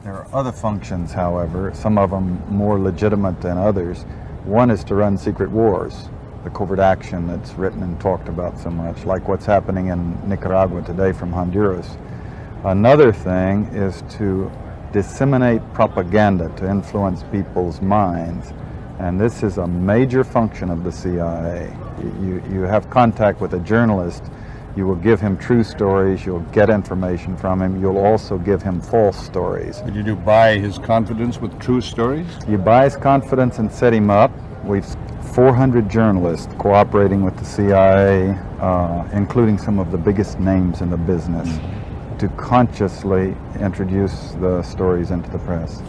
There are other functions, however, some of them more legitimate than others. One is to run secret wars, the covert action that's written and talked about so much, like what's happening in Nicaragua today from Honduras. Another thing is to disseminate propaganda to influence people's minds. And this is a major function of the CIA. You have contact with a journalist, you will give him true stories, you'll get information from him, you'll also give him false stories. But you buy his confidence with true stories? You buy his confidence and set him up. We've 400 journalists cooperating with the CIA, including some of the biggest names in the business, to consciously introduce the stories into the press.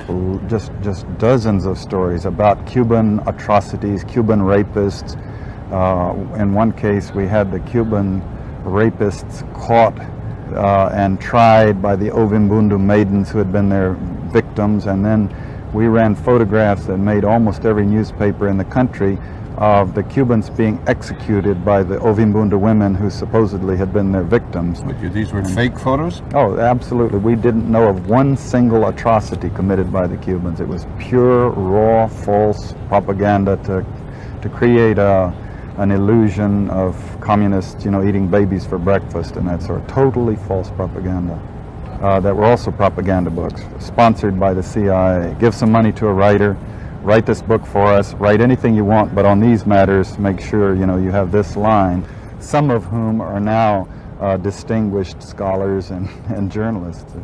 Just dozens of stories about Cuban atrocities, Cuban rapists. In one case, we had the Cuban rapists caught and tried by the Ovimbundu maidens who had been their victims, and then we ran photographs that made almost every newspaper in the country of the Cubans being executed by the Ovimbundu women who supposedly had been their victims. But these were fake photos? Oh, absolutely. We didn't know of one single atrocity committed by the Cubans. It was pure, raw, false propaganda to create an illusion of communists, eating babies for breakfast and that sort. Totally false propaganda. That were also propaganda books, sponsored by the CIA. Give some money to a writer, write this book for us, write anything you want, but on these matters, make sure, you have this line. Some of whom are now distinguished scholars and journalists.